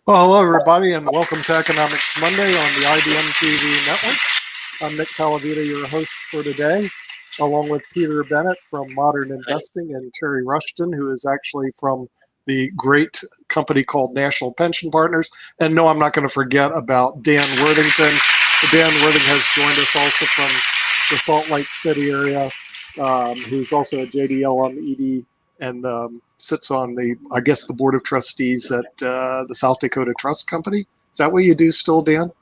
Well, hello, everybody, and welcome to Economics Monday on the IBM TV network. I'm Nick Calavita, your host for today, along with Peter Bennett from Modern Investing and Terry Rushton, who is actually from the great company called National Pension Partners. And no, I'm not going to forget about Dan Worthington. Dan Worthing has joined us also from the Salt Lake City area, who's also a JDL ED and sits on the board of trustees at the South Dakota Trust Company. Is that what you do still, Dan?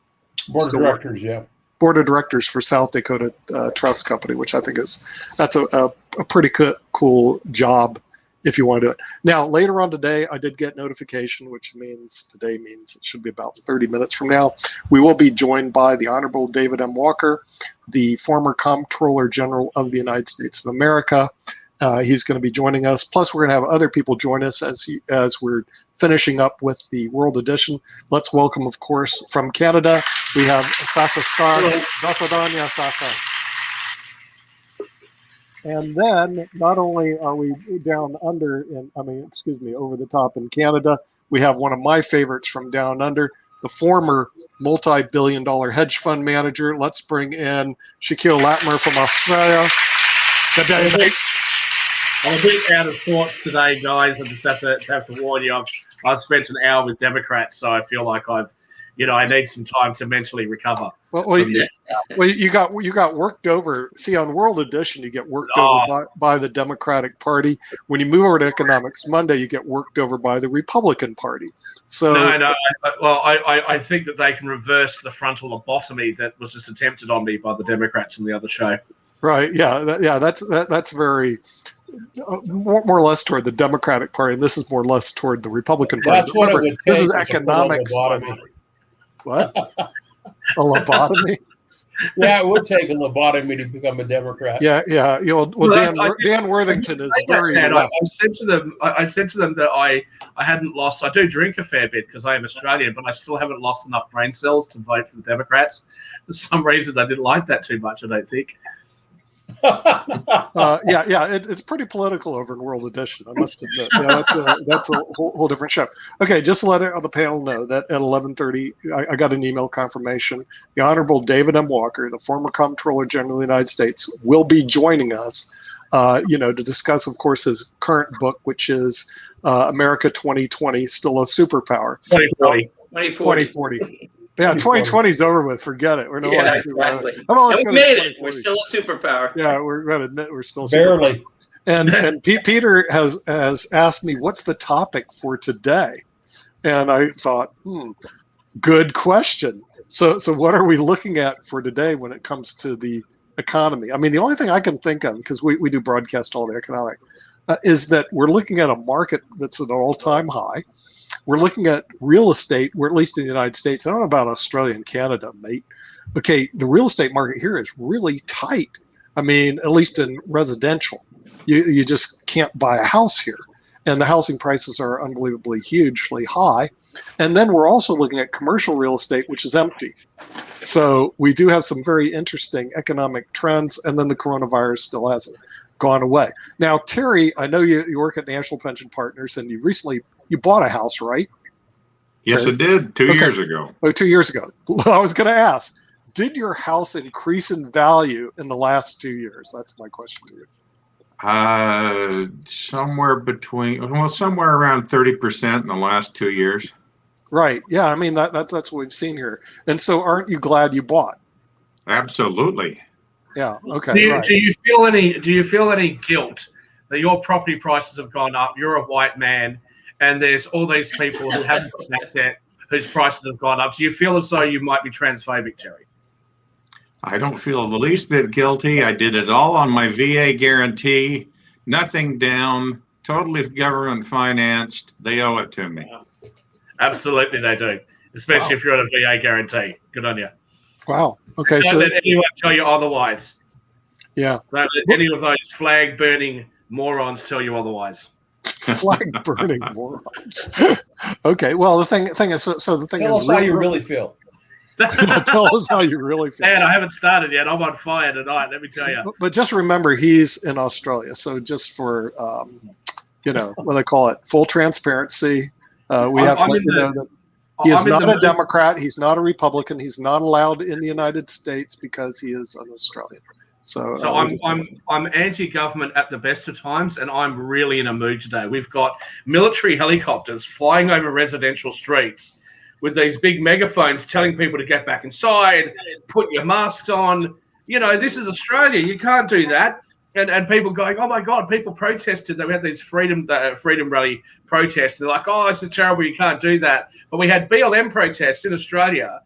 Board of directors, yeah. Board of directors for South Dakota Trust Company, which I think that's a pretty cool job if you want to do it. Now, later on today, I did get notification, which means it should be about 30 minutes from now. We will be joined by the Honorable David M. Walker, the former Comptroller General of the United States of America. He's going to be joining us. Plus, we're going to have other people join us as we're finishing up with the World Edition. Let's welcome, of course, from Canada, we have Saka Star. Dosadanya Saka. And then, not only are we down under, over the top in Canada, we have one of my favorites from down under, the former multi-billion-dollar hedge fund manager. Let's bring in Shaquille Latimer from Australia. Good day, mate. I'm a bit out of sorts today, guys. I just have to warn you. I've spent an hour with Democrats, so I feel like I need some time to mentally recover. You got worked over. See, on World Edition, you get worked over by the Democratic Party. When you move over to Economics Monday, you get worked over by the Republican Party. So no. I think that they can reverse the frontal lobotomy that was just attempted on me by the Democrats on the other show. Right? Yeah. That's very. More or less toward the Democratic Party, and this is more or less toward the Republican Party. That's what it would take. This is economics. What? A lobotomy? Yeah, it would take a lobotomy to become a Democrat. Yeah. Dan Worthington is very. I said to them that I hadn't lost. I do drink a fair bit because I am Australian, but I still haven't lost enough brain cells to vote for the Democrats. For some reason, they didn't like that too much. I don't think. It's pretty political over in World Edition, I must admit. That's a whole different show. Okay, just to let the panel know that at 11:30, I got an email confirmation. The Honorable David M. Walker, the former Comptroller General of the United States, will be joining us, to discuss, of course, his current book, which is America 2020, Still a Superpower. 2040. Yeah, 2020 is over with. Forget it. We're exactly. We made it. We're still a superpower. Yeah, we're still barely. And Peter has asked me, what's the topic for today? And I thought, good question. So what are we looking at for today when it comes to the economy? I mean, the only thing I can think of, because we do broadcast all the economic, is that we're looking at a market that's at an all-time high. We're looking at real estate, or at least in the United States. I don't know about Australia and Canada, mate. Okay, the real estate market here is really tight. I mean, at least in residential. You just can't buy a house here. And the housing prices are unbelievably hugely high. And then we're also looking at commercial real estate, which is empty. So we do have some very interesting economic trends, and then the coronavirus still hasn't gone away. Now, Terry, I know you work at National Pension Partners, and you bought a house, right? Yes, Terry? It did 2 years ago. Oh, 2 years ago. I was going to ask, did your house increase in value in the last 2 years? That's my question to you. Somewhere around 30% in the last 2 years. Right. Yeah. I mean, that's what we've seen here. And so, aren't you glad you bought? Absolutely. Yeah. Okay. Do you feel any guilt that your property prices have gone up? You're a white man, and there's all these people who haven't got that debt whose prices have gone up. Do you feel as though you might be transphobic, Terry? I don't feel the least bit guilty. I did it all on my VA guarantee, nothing down, totally government financed. They owe it to me. Absolutely, they do, especially if you're on a VA guarantee. Good on you. Wow. Okay. Don't let anyone tell you otherwise. Yeah. Don't let any of those flag-burning morons tell you otherwise. Flag-burning morons. Okay. Well, the thing is, so the thing tell is, us how you really feel. Tell us how you really feel. Man, I haven't started yet. I'm on fire tonight. Let me tell you. But just remember, he's in Australia. So just for what do they call it, full transparency. We have to let you know that He is not a Democrat. He's not a Republican. He's not allowed in the United States because he is an Australian. So I'm anti-government at the best of times, and I'm really in a mood today. We've got military helicopters flying over residential streets with these big megaphones telling people to get back inside, put your masks on. This is Australia. You can't do that. And people going, oh my God, people protested. They had these freedom rally protests. They're like, oh, this is terrible. You can't do that. But we had BLM protests in Australia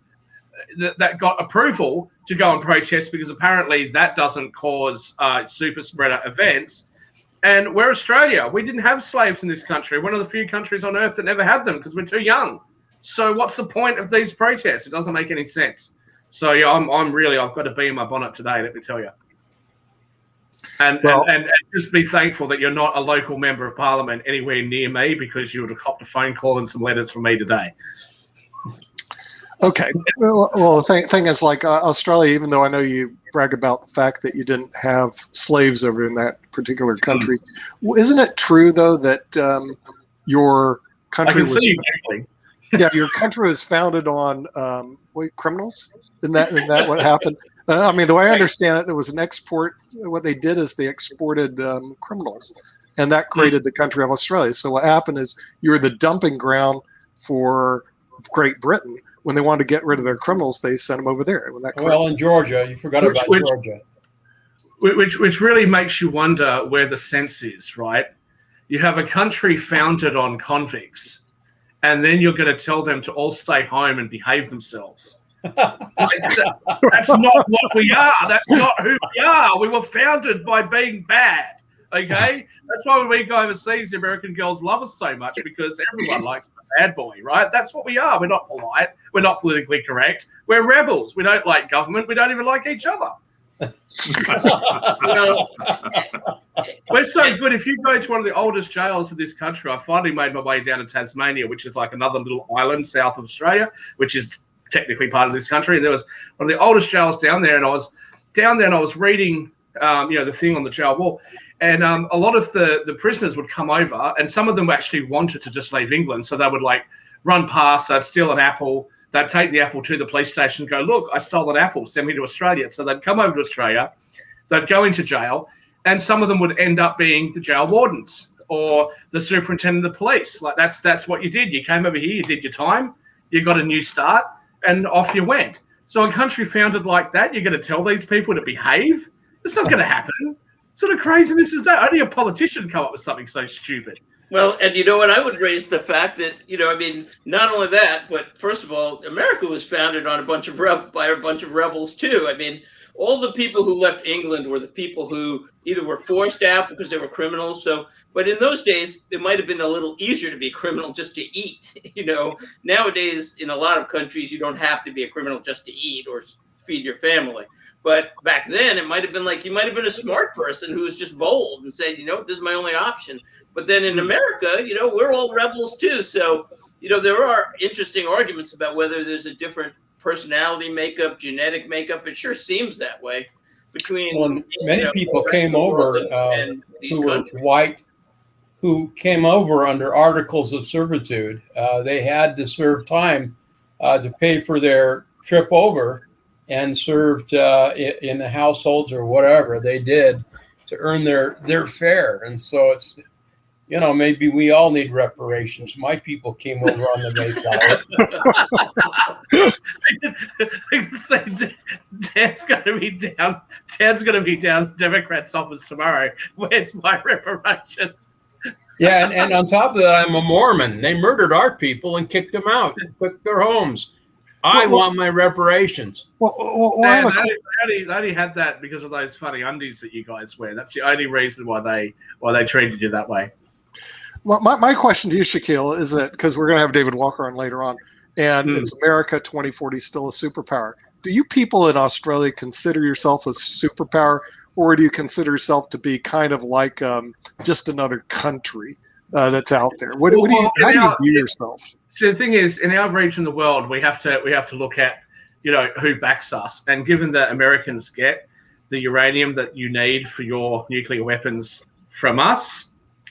that got approval to go and protest because apparently that doesn't cause super spreader events. And we're Australia. We didn't have slaves in this country. One of the few countries on earth that never had them because we're too young. So what's the point of these protests? It doesn't make any sense. So yeah, I've got to be in my bonnet today, let me tell you. And just be thankful that you're not a local member of parliament anywhere near me, because you would have copped a phone call and some letters from me today. Okay. Well, the thing is, like Australia, even though I know you brag about the fact that you didn't have slaves over in that particular country, isn't it true though that your country was your country was founded on criminals? Isn't that what happened? I mean, the way I understand it, there was an export. What they did is they exported criminals, and that created the country of Australia. So what happened is you were the dumping ground for Great Britain. When they wanted to get rid of their criminals, they sent them over there. Well, in Georgia, you forgot about Georgia. Which really makes you wonder where the sense is, right? You have a country founded on convicts, and then you're going to tell them to all stay home and behave themselves. That's not what we are. That's not who we are. We were founded by being bad. Okay, that's why when we go overseas, the American girls love us so much, because everyone likes the bad boy, right? That's what we are. We're not polite. We're not politically correct. We're rebels. We don't like government. We don't even like each other. We're so good. If you go to one of the oldest jails in this country, I finally made my way down to Tasmania, which is like another little island south of Australia, which is technically part of this country. And there was one of the oldest jails down there, and I was down there and I was reading the thing on the jail wall, and a lot of the prisoners would come over, and some of them actually wanted to just leave England, so they would like run past, they'd steal an apple, they'd take the apple to the police station and go, look, I stole an apple, send me to Australia. So they'd come over to Australia, they'd go into jail, and some of them would end up being the jail wardens or the superintendent of police. Like that's what you did. You came over here, you did your time, you got a new start, and off you went. So a country founded like that, you're going to tell these people to behave? It's not going to happen. What sort of craziness is that? Only a politician come up with something so stupid. Well, and you know what? I would raise the fact that, I mean, not only that, but first of all, America was founded on by a bunch of rebels too. I mean, all the people who left England were the people who either were forced out because they were criminals. So, but in those days, it might have been a little easier to be a criminal just to eat. Nowadays, in a lot of countries, you don't have to be a criminal just to eat or feed your family. But back then, it might have been like you might have been a smart person who was just bold and said, this is my only option. But then in America, we're all rebels too. So, there are interesting arguments about whether there's a different personality makeup, genetic makeup. It sure seems that way between. Many people came over who were white, who came over under articles of servitude. They had to serve time to pay for their trip over, and served in the households or whatever they did to earn their fare. And so it's, maybe we all need reparations. My people came over on the Mayflower. Dan's going to be down Democrats' office tomorrow. Where's my reparations? Yeah, and on top of that, I'm a Mormon. They murdered our people and kicked them out, took their homes. I want my reparations. They only had that because of those funny undies that you guys wear. That's the only reason why they treated you that way. Well, my question to you, Shaquille, is that because we're going to have David Walker on later on, and it's America 2040 still a superpower. Do you people in Australia consider yourself a superpower, or do you consider yourself to be kind of like just another country that's out there? How do you view yourself? So the thing is, in our region of the world, we have to look at, who backs us. And given that Americans get the uranium that you need for your nuclear weapons from us,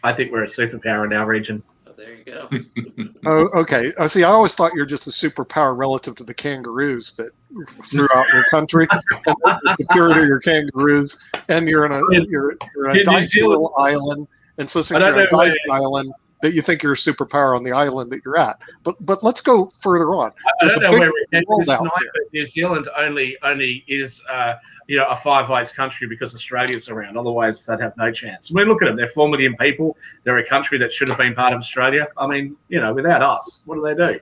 I think we're a superpower in our region. there you go. Oh, okay. See, I always thought you're just a superpower relative to the kangaroos that throughout your country, and the superior to your kangaroos, and you're in a dicey little island, and so since you're on a dicey island, that you think you're a superpower on the island that you're at. But let's go further on. I don't know where we're world out tonight, there. but New Zealand only is a Five Eyes country because Australia's around. Otherwise, they'd have no chance. I mean, look at them. They're 4 million people. They're a country that should have been part of Australia. I mean, without us, what do they do?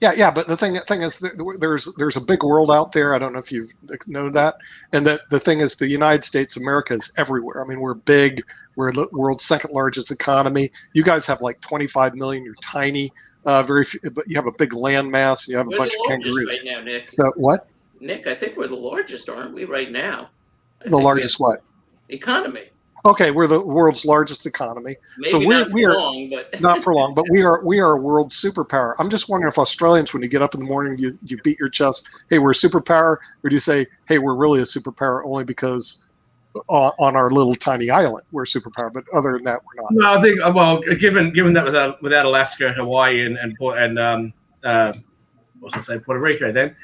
Yeah. But the thing is, there's a big world out there. I don't know if you know that, and that the thing is, the United States of America is everywhere. I mean, we're big. We're the world's second largest economy. You guys have like 25 million. You're tiny. Very few, but you have a big land mass. And you have a bunch of kangaroos right now, Nick. So what? Nick, I think we're the largest, aren't we, right now? The largest what? Economy. Okay, we're the world's largest economy. Maybe so not for long, but not for long. But we are a world superpower. I'm just wondering if Australians, when you get up in the morning, you beat your chest, hey, we're a superpower, or do you say, hey, we're really a superpower only because on our little tiny island we're a superpower, but other than that, we're not? No, I think given that without Alaska, Hawaii, and Puerto Rico, then.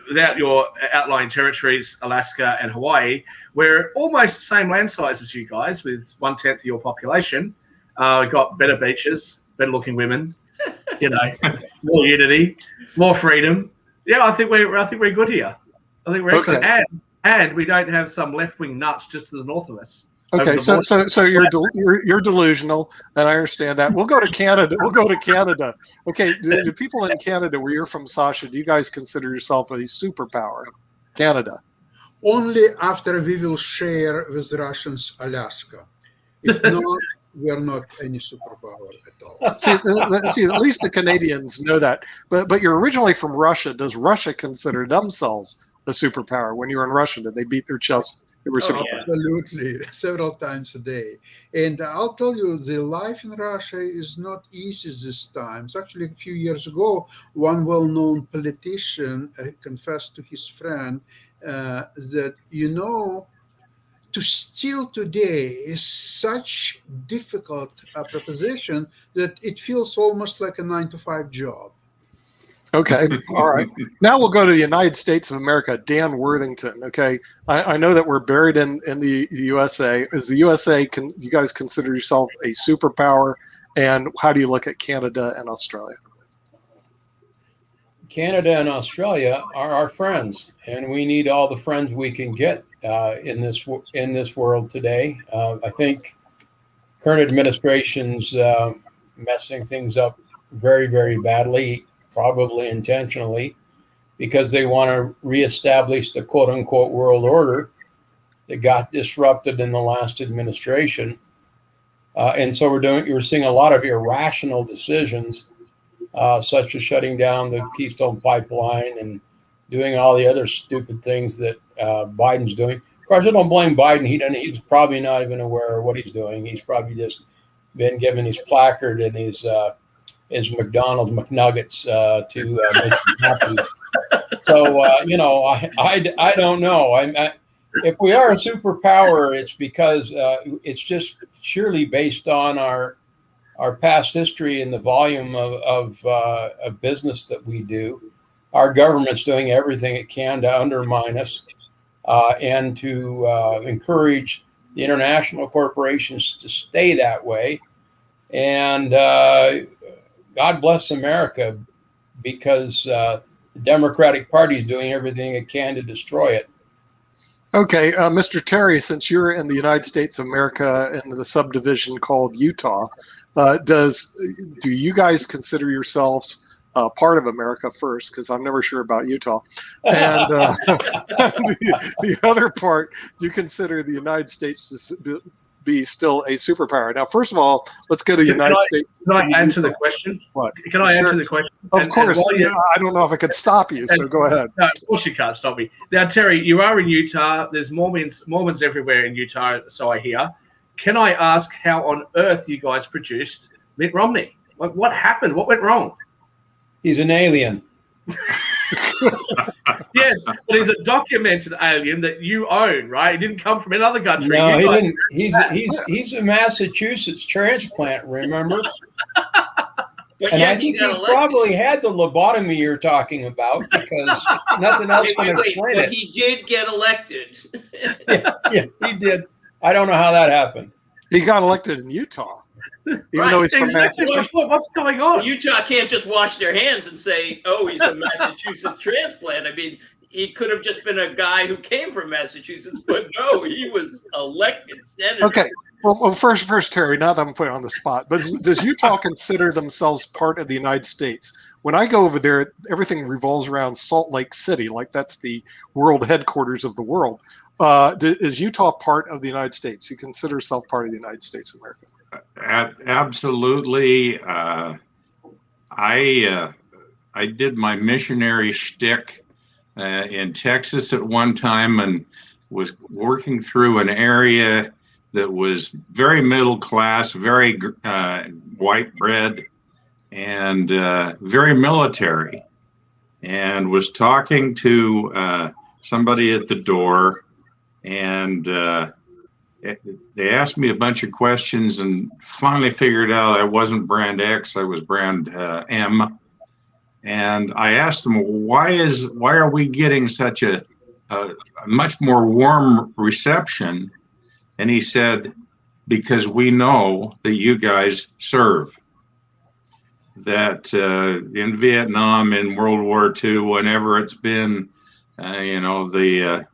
Without your outlying territories, Alaska and Hawaii, we're almost the same land size as you guys, with 1/10 of your population. We've got better beaches, better looking women, more unity, more freedom. Yeah, I think we're good here. I think we're excellent, and we don't have some left wing nuts just to the north of us. Okay, so you're delusional, and I understand that. We'll go to Canada. Okay, do people in Canada, where you're from, Sasha, do you guys consider yourself a superpower? Canada. Only after we will share with Russians Alaska. If not, we are not any superpower at all. See, at least the Canadians know that. But you're originally from Russia. Does Russia consider themselves a superpower? When you were in Russia, did they beat their chest? Absolutely, several times a day. And I'll tell you, the life in Russia is not easy this time. It's actually, a few years ago, one well-known politician confessed to his friend that, to steal today is such difficult proposition that it feels almost like a 9-to-5 job. Okay, all right. Now we'll go to the United States of America, Dan Worthington. Okay, I know that we're buried in the USA. Is the USA, do you guys consider yourself a superpower? And how do you look at Canada and Australia? Canada and Australia are our friends, and we need all the friends we can get in this world today. I think current administration's messing things up very, very badly, probably intentionally, because they want to reestablish the quote-unquote world order that got disrupted in the last administration. And so we're seeing a lot of irrational decisions, such as shutting down the Keystone Pipeline and doing all the other stupid things that Biden's doing. Of course, I don't blame Biden. He's probably not even aware of what he's doing. He's probably just been given his placard and his McDonald's McNuggets to make him happy. So I don't know. If we are a superpower, it's because it's just surely based on our past history and the volume of business that we do. Our government's doing everything it can to undermine us and to encourage the international corporations to stay that way. And God bless America, because the Democratic Party is doing everything it can to destroy it. Okay, Mr. Terry, since you're in the United States of America in the subdivision called Utah, do you guys consider yourselves part of America first? Because I'm never sure about Utah. And the other part, do you consider the United States to be still a superpower? Now, first of all, let's go to the United States. Can I answer the question? What? Can I answer the question? Of course. I don't know if I could stop you, so go ahead. No, of course you can't stop me. Now, Terry, you are in Utah. There's Mormons everywhere in Utah, so I hear. Can I ask how on earth you guys produced Mitt Romney? What happened? What went wrong? He's an alien. Yes, but he's a documented alien that you own, right? He didn't come from another country. No, You he guys- didn't. He's a Massachusetts transplant, remember? But And yeah, I he think got he's elected. probably had the lobotomy you're talking about, because nothing else Wait, can wait, wait. explain But it. he did get elected. Yeah, he did. I don't know how that happened. He got elected in Utah, even though Right. he's from Exactly. What's going on? Utah can't just wash their hands and say, "Oh, he's a Massachusetts transplant." I mean, he could have just been a guy who came from Massachusetts, but no, he was elected senator. Okay. Well, first, Terry. Now that I'm put on the spot, but does Utah consider themselves part of the United States? When I go over there, everything revolves around Salt Lake City, like that's the world headquarters of the world. Is Utah part of the United States? You consider yourself part of the United States of America? Absolutely. I did my missionary shtick in Texas at one time, and was working through an area that was very middle class, very white bread, and very military, and was talking to somebody at the door, and they asked me a bunch of questions, and finally figured out I wasn't brand X, I was brand M. And I asked them, why are we getting such a much more warm reception? And he said, because we know that you guys serve. That in Vietnam, in World War II, whenever it's been, the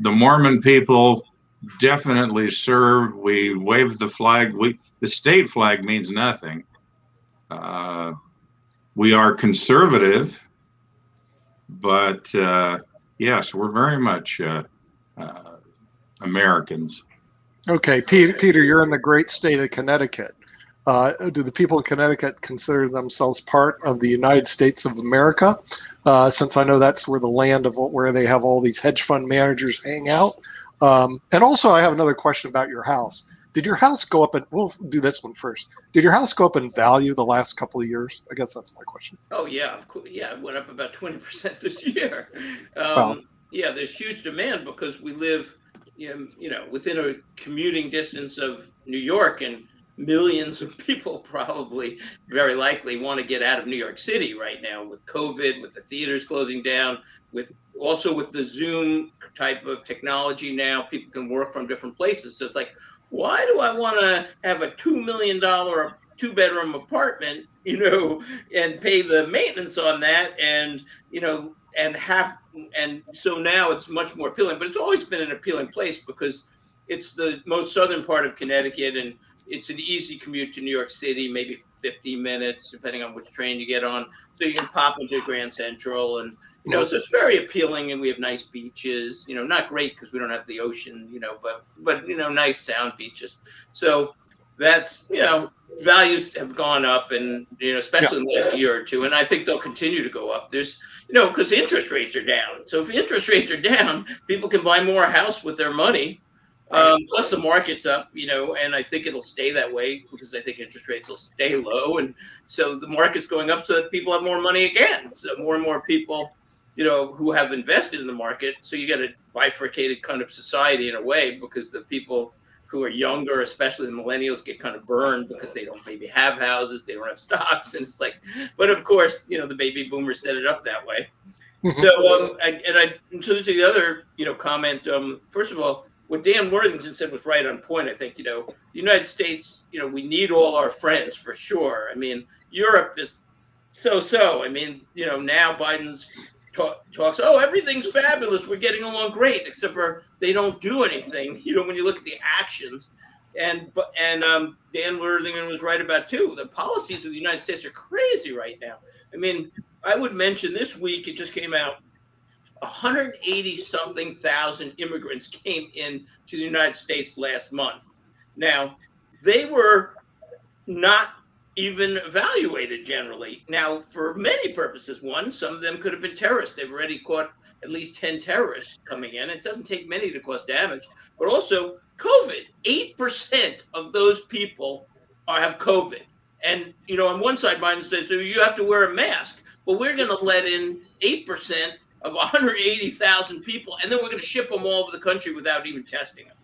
Mormon people definitely serve. We wave the flag. The state flag means nothing. We are conservative, but yes, we're very much Americans. Okay, Peter, you're in the great state of Connecticut. Do the people in Connecticut consider themselves part of the United States of America? Since I know that's where the land of where they have all these hedge fund managers hang out. And also, I have another question about your house. Did your house go up? And we'll do this one first. Did your house go up in value the last couple of years? I guess that's my question. Oh yeah, of course. Yeah, it went up about 20% this year. Wow. Yeah, there's huge demand because we live, within a commuting distance of New York, and millions of people probably, very likely, want to get out of New York City right now with COVID, with the theaters closing down, with the Zoom type of technology now. People can work from different places. So it's like, why do I want to have a $2 million two-bedroom apartment, and pay the maintenance on that, and so now it's much more appealing. But it's always been an appealing place because it's the most southern part of Connecticut, and it's an easy commute to New York City, maybe 15 minutes, depending on which train you get on. So you can pop into Grand Central, and so it's very appealing. And we have nice beaches, not great because we don't have the ocean, but nice sound beaches. So that's, values have gone up, and especially in the last year or two, and I think they'll continue to go up. There's because interest rates are down. So if interest rates are down, people can buy more house with their money. Plus the market's up, and I think it'll stay that way because I think interest rates will stay low, and so the market's going up so that people have more money again. So more and more people, who have invested in the market. So you get a bifurcated kind of society in a way, because the people who are younger, especially the millennials, get kind of burned because they don't maybe have houses, they don't have stocks, and it's like, but of course, the baby boomers set it up that way. So, to the other, comment, first of all, what Dan Worthington said was right on point. I think, the United States, we need all our friends for sure. I mean, Europe is so. I mean, now Biden's talks, oh, everything's fabulous, we're getting along great, except for they don't do anything, when you look at the actions. And Dan Worthington was right about too. The policies of the United States are crazy right now. I mean, I would mention this week, it just came out, 180 something thousand immigrants came in to the United States last month. Now, they were not even evaluated generally. Now, for many purposes, some of them could have been terrorists. They've already caught at least 10 terrorists coming in. It doesn't take many to cause damage, but also COVID. 8% of those people have COVID. And, on one side, Biden says, so you have to wear a mask. but we're going to let in 8% of 180,000 people, and then we're going to ship them all over the country without even testing them.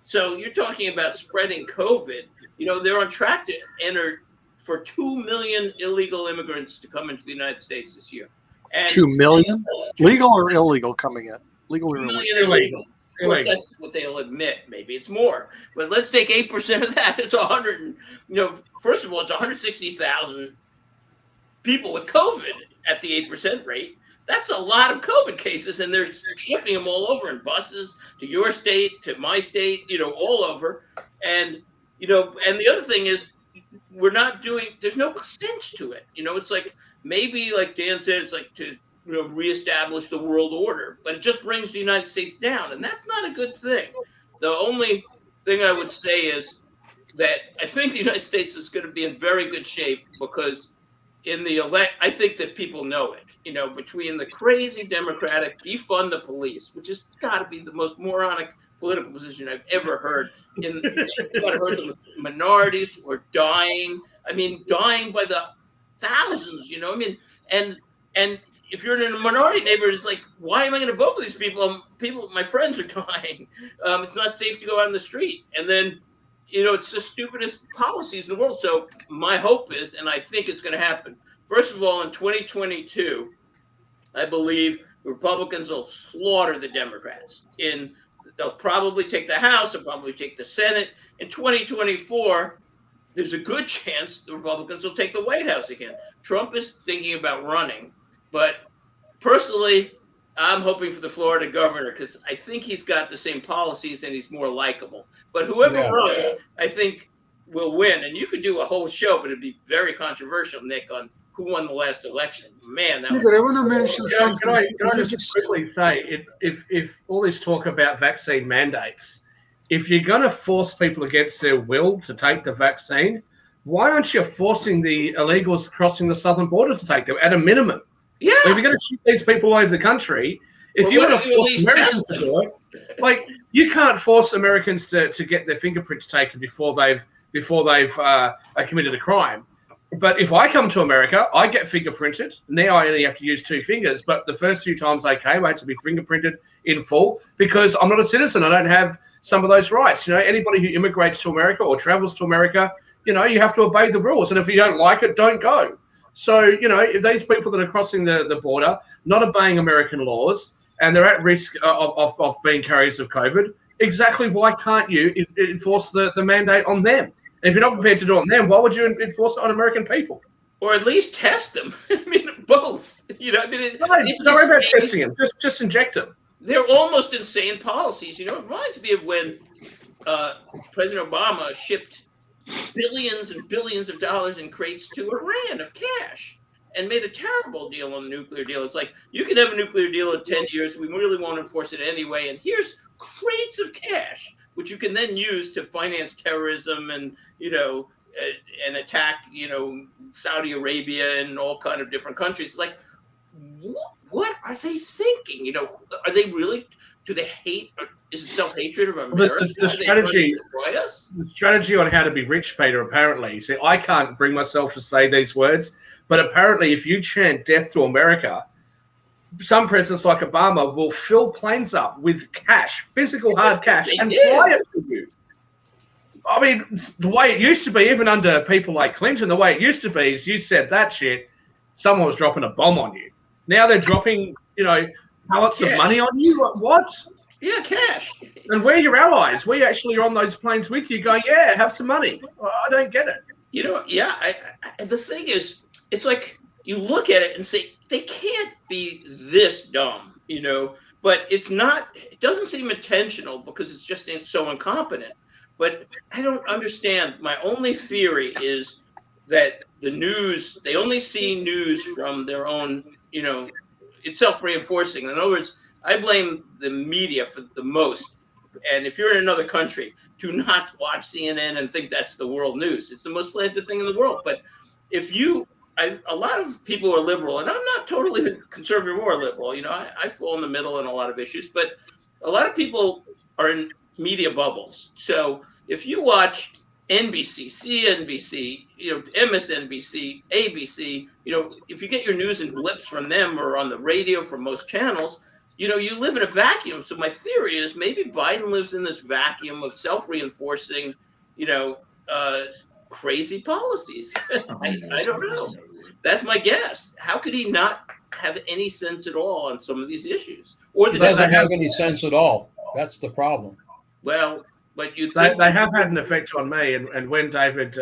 So you're talking about spreading COVID. They're on track to enter for 2 million illegal immigrants to come into the United States this year. And 2 million? Legal or illegal coming in? Legal or 2 illegal? million illegal. Of course, that's what they'll admit. Maybe it's more, but let's take 8% of that. That's 100. First of all, it's 160,000 people with COVID at the 8% rate. That's a lot of COVID cases, and they're shipping them all over in buses to your state, to my state, all over. And and the other thing is, there's no sense to it. It's like, maybe like Dan said, it's like to reestablish the world order, but it just brings the United States down, and that's not a good thing. The only thing I would say is that I think the United States is going to be in very good shape, because I think that people know it. Between the crazy Democratic defund the police, which has got to be the most moronic political position I've ever heard. It's got to hurt the minorities who are dying. I mean, dying by the thousands. And if you're in a minority neighborhood, it's like, why am I going to vote for these people? My friends are dying. It's not safe to go out in the street. And then, it's the stupidest policies in the world. So my hope is, and I think it's going to happen, first of all, in 2022, I believe the Republicans will slaughter the Democrats. They'll probably take the House, they'll probably take the Senate. In 2024, there's a good chance the Republicans will take the White House again. Trump is thinking about running, but personally, I'm hoping for the Florida governor, because I think he's got the same policies and he's more likable. But whoever runs, I think, will win. And you could do a whole show, but it'd be very controversial, Nick, on who won the last election. Man, that was... I want to mention Can I just quickly say, if all this talk about vaccine mandates, if you're going to force people against their will to take the vaccine, why aren't you forcing the illegals crossing the southern border to take them at a minimum? Yeah. If you're going to shoot these people all over the country, if you want to force Americans to do it, like, you can't force Americans to get their fingerprints taken before they've committed a crime. But if I come to America, I get fingerprinted. Now I only have to use 2 fingers. But the first few times I came, I had to be fingerprinted in full, because I'm not a citizen. I don't have some of those rights. Anybody who immigrates to America or travels to America, you have to obey the rules. And if you don't like it, don't go. So, if these people that are crossing the border, not obeying American laws, and they're at risk of being carriers of COVID, exactly why can't you enforce the mandate on them? And if you're not prepared to do it on them, why would you enforce it on American people? Or at least test them. I mean, both. Don't worry about testing them. Just inject them. They're almost insane policies. It reminds me of when President Obama shipped billions and billions of dollars in crates to Iran of cash and made a terrible deal on the nuclear deal. It's like, you can have a nuclear deal in 10 years. We really won't enforce it anyway. And here's crates of cash, which you can then use to finance terrorism and, and attack, Saudi Arabia and all kind of different countries. It's like, what are they thinking? Are they really, do they hate, or is it self-hatred of America? The strategy on how to be rich, Peter, apparently. See, I can't bring myself to say these words, but apparently if you chant death to America, some presidents like Obama will fill planes up with cash, physical hard cash, and fly it to you. I mean, the way it used to be, even under people like Clinton, the way it used to be is you said that shit, someone was dropping a bomb on you. Now they're dropping, pallets of money on you. What? Yeah, cash. And we're your allies. We actually are on those planes with you going, yeah, have some money. Well, I don't get it. The thing is, it's like, you look at it and say, they can't be this dumb, but it's not, it doesn't seem intentional, because it's just so incompetent. But I don't understand. My only theory is that the news, they only see news from their own, it's self-reinforcing. In other words, I blame the media for the most. And if you're in another country, do not watch CNN and think that's the world news. It's the most slanted thing in the world. But if a lot of people are liberal, and I'm not totally conservative or liberal. I fall in the middle in a lot of issues, but a lot of people are in media bubbles. So if you watch NBC, CNBC, MSNBC, ABC, if you get your news in blips from them or on the radio from most channels, you live in a vacuum. So my theory is maybe Biden lives in this vacuum of self-reinforcing, crazy policies. I don't know. That's my guess. How could he not have any sense at all on some of these isissues? Or He doesn't have any sense at all. That's the problem. Well, but they have had an effect on me, and when David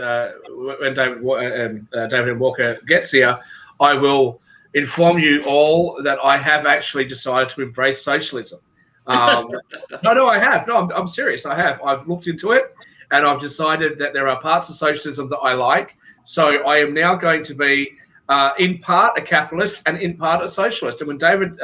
Walker gets here, I will inform you all that I have actually decided to embrace socialism. No, I have. No, I'm serious. I have. I've looked into it, and I've decided that there are parts of socialism that I like. So I am now going to be in part a capitalist and in part a socialist. And when David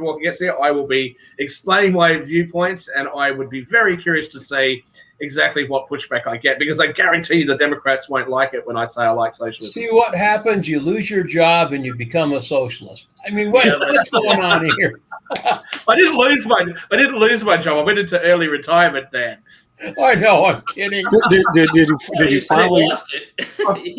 Walker gets here, I will be explaining my viewpoints, and I would be very curious to see exactly what pushback I get, because I guarantee you the Democrats won't like it when I say I like socialism. See what happens? You lose your job and you become a socialist. I mean, what's going on here? I didn't lose my job. I went into early retirement, Dan. I know. I'm kidding. Did you finally lost it?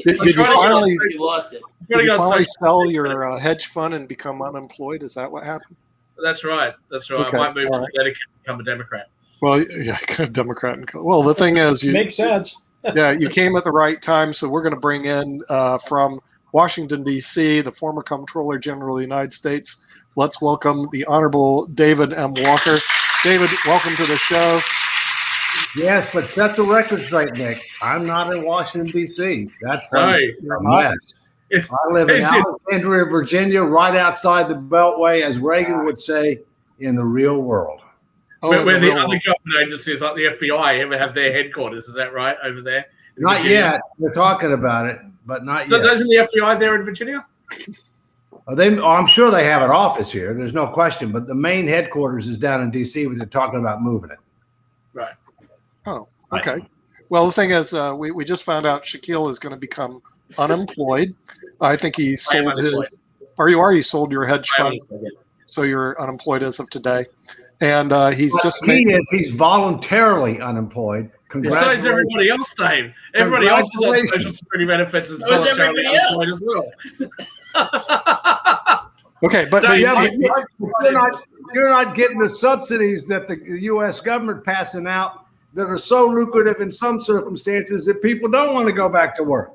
Did you finally lost it? Did you finally sell your hedge fund and become unemployed? Is that what happened? That's right. Okay. I might move to Connecticut and become a Democrat. Well, yeah, Democrat. Well, the thing is, makes sense. Yeah, you came at the right time. So we're going to bring in from Washington, D.C., the former Comptroller General of the United States. Let's welcome the Honorable David M. Walker. David, welcome to the show. Yes, but set the record straight, Nick. I'm not in Washington, D.C. That's right. A mess. I live in Alexandria, Virginia, right outside the Beltway, as Reagan would say, in the real world. Where the other government agencies like the FBI ever have their headquarters. Is that right, over there? Not yet. We're talking about it, but not yet. So isn't the FBI there in Virginia? I'm sure they have an office here. There's no question. But the main headquarters is down in D.C. where they're talking about moving it. Right. Oh, okay. Well, the thing is, we just found out Shaquille is going to become unemployed. I think he sold his, or you already sold your hedge fund, so you're unemployed as of today. And he's voluntarily unemployed. So is everybody else, Dave. Everybody else is on Social Security benefits is voluntarily unemployed as well. Okay, but you're not getting the subsidies that the U.S. government passing out that are so lucrative in some circumstances that people don't want to go back to work.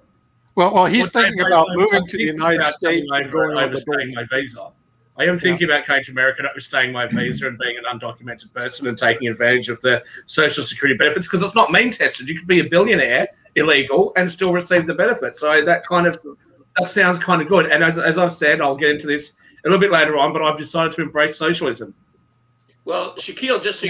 Well, he's thinking about moving to the United States and going overstaying my visa. I am thinking about coming to America, overstaying my visa, and being an undocumented person and taking advantage of the Social Security benefits, because it's not mean tested. You could be a billionaire, illegal, and still receive the benefits. So that sounds kind of good. And as I've said, I'll get into this a little bit later on, but I've decided to embrace socialism. Well, Shaquille, just so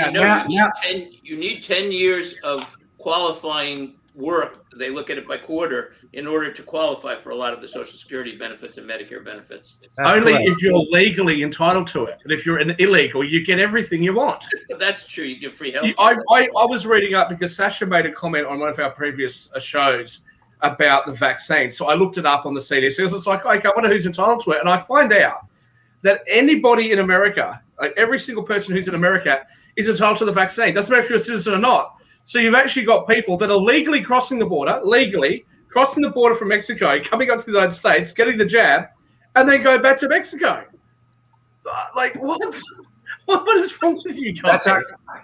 you need 10 years of qualifying work. They look at it by quarter in order to qualify for a lot of the Social Security benefits and Medicare benefits. Only if you're legally entitled to it. And if you're an illegal, you get everything you want. That's true. You get free health. I was reading up because Sasha made a comment on one of our previous shows about the vaccine. So I looked it up on the CDC. So it's like, okay, I wonder who's entitled to it. And I find out that anybody in America, like every single person who's in America, is entitled to the vaccine. Doesn't matter if you're a citizen or not. So you've actually got people that are legally crossing the border from Mexico, coming up to the United States, getting the jab, and then go back to Mexico. Like, what? What is wrong with you guys?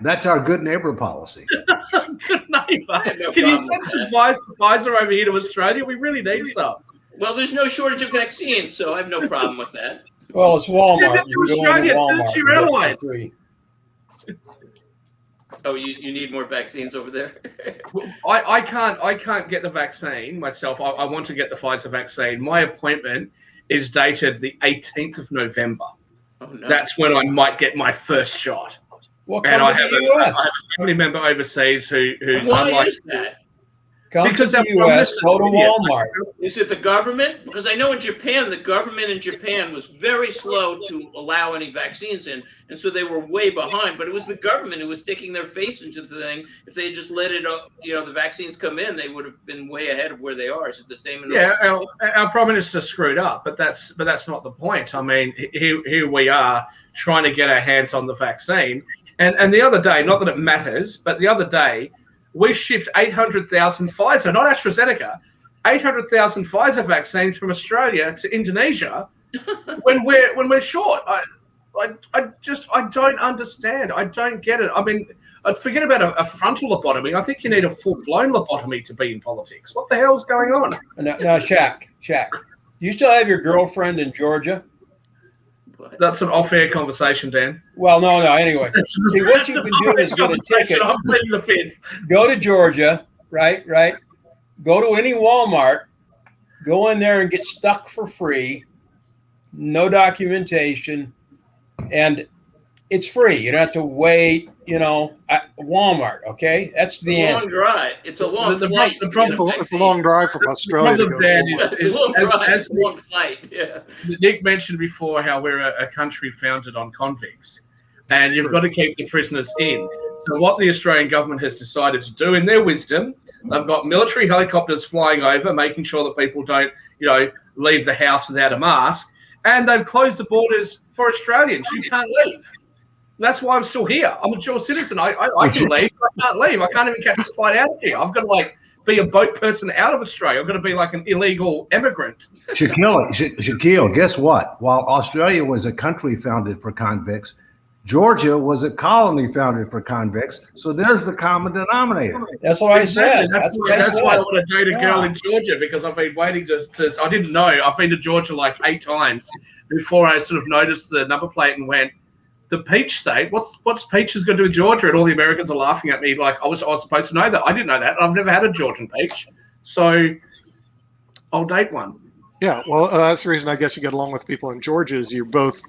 That's our good neighbor policy. Good neighbor. Can you send some Pfizer over here to Australia? We really need some. Well, there's no shortage of vaccines, so I have no problem with that. Well, it's Walmart. Yeah, you Australia, Walmart. Your airlines. Oh, you need more vaccines over there? I can't get the vaccine myself. I want to get the Pfizer vaccine. My appointment is dated the 18th of November. Oh, no. That's when I might get my first shot. And I have a family member overseas who's Why is that? Come to the U.S., go to Walmart. Is it the government? Because I know in Japan, the government in Japan was very slow to allow any vaccines in, and so they were way behind. But it was the government who was sticking their face into the thing. If they had just let it, the vaccines come in, they would have been way ahead of where they are. Is it the same? Our Prime Minister screwed up, but that's not the point. I mean, here we are trying to get our hands on the vaccine, and the other day, not that it matters, but the other day, we shipped 800,000 Pfizer, not AstraZeneca, 800,000 Pfizer vaccines from Australia to Indonesia when we're short. I don't understand. I don't get it. I mean, forget about a frontal lobotomy. I think you need a full-blown lobotomy to be in politics. What the hell's going on? Now, Shaq, you still have your girlfriend in Georgia? That's an off-air conversation, Dan. Well, no. Anyway, see, what you can do is get a ticket. I'm pleading the fifth. Go to Georgia, right? Go to any Walmart. Go in there and get stuck for free. No documentation, and it's free. You don't have to wait. Walmart. Okay, that's the answer. Long drive. It's a long flight. The problem is a long drive from Australia. It's a long flight. Yeah. Nick mentioned before how we're a country founded on convicts, and you've got to keep the prisoners in. So what the Australian government has decided to do, in their wisdom, they've got military helicopters flying over, making sure that people don't, leave the house without a mask, and they've closed the borders for Australians. You can't leave. That's why I'm still here. I'm a dual citizen. I can leave. I can't leave. I can't even catch a flight out of here. I've got to be a boat person out of Australia. I've got to be like an illegal immigrant. Shaquille, guess what? While Australia was a country founded for convicts, Georgia was a colony founded for convicts. So there's the common denominator. That's what I said. That's why I want to date a girl in Georgia, because I've been waiting to I didn't know. I've been to Georgia like 8 times before I sort of noticed the number plate and went, the peach state, what's peaches going to do with Georgia? And all the Americans are laughing at me like I was supposed to know that. I didn't know that. I've never had a Georgian peach. So I'll date one. Yeah, well, that's the reason I guess you get along with people in Georgia is you both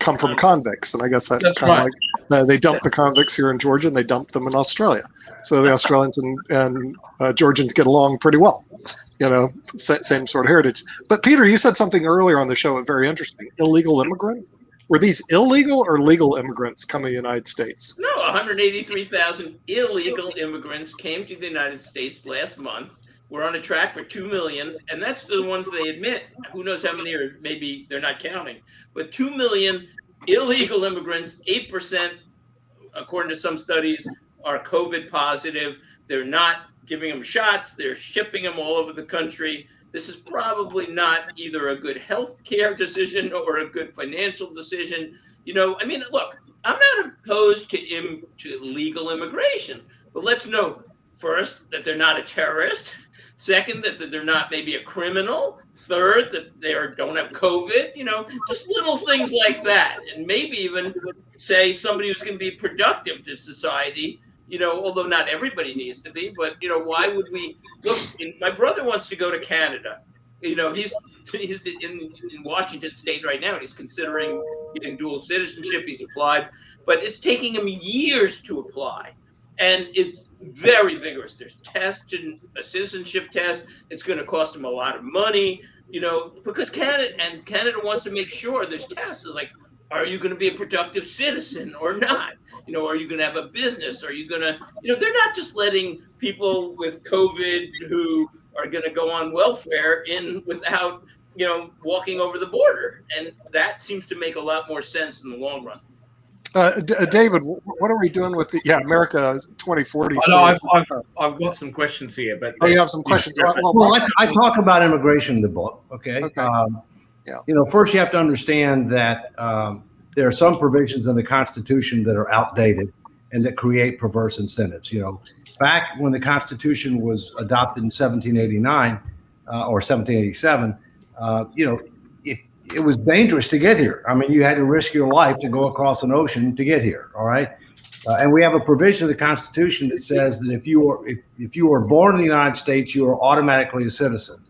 come from convicts. And I guess that's kind of like they dump the convicts here in Georgia and they dump them in Australia. So the Australians and Georgians get along pretty well. Same sort of heritage. But Peter, you said something earlier on the show, very interesting. Illegal immigrants? Were these illegal or legal immigrants coming to the United States? No, 183,000 illegal immigrants came to the United States last month. We're on a track for 2 million, and that's the ones they admit. Who knows how many, or maybe they're not counting. But 2 million illegal immigrants, 8%, according to some studies, are COVID positive. They're not giving them shots. They're shipping them all over the country. This is probably not either a good health care decision or a good financial decision. Look, I'm not opposed to legal immigration, but let's know first that they're not a terrorist. Second, that they're not maybe a criminal. Third, that they don't have COVID. Just little things like that, and maybe even say somebody who's going to be productive to society. Although not everybody needs to be, but why would we look? My brother wants to go to Canada. He's in Washington State right now, and he's considering getting dual citizenship. He's applied, but it's taking him years to apply, and it's very vigorous. There's tests and a citizenship test. It's going to cost him a lot of money, because Canada wants to make sure there's tests. Like, are you going to be a productive citizen or not? Are you going to have a business? Are you going to, they're not just letting people with COVID who are going to go on welfare in without, walking over the border. And that seems to make a lot more sense in the long run. David, what are we doing with the America 2040? I've got some questions here, but you have some questions. I talk about immigration in the book. Okay. First you have to understand that there are some provisions in the Constitution that are outdated and that create perverse incentives. Back when the Constitution was adopted in 1789 or 1787, it was dangerous to get here. I mean, you had to risk your life to go across an ocean to get here. All right. And we have a provision of the Constitution that says that if you are born in the United States, you are automatically a citizen.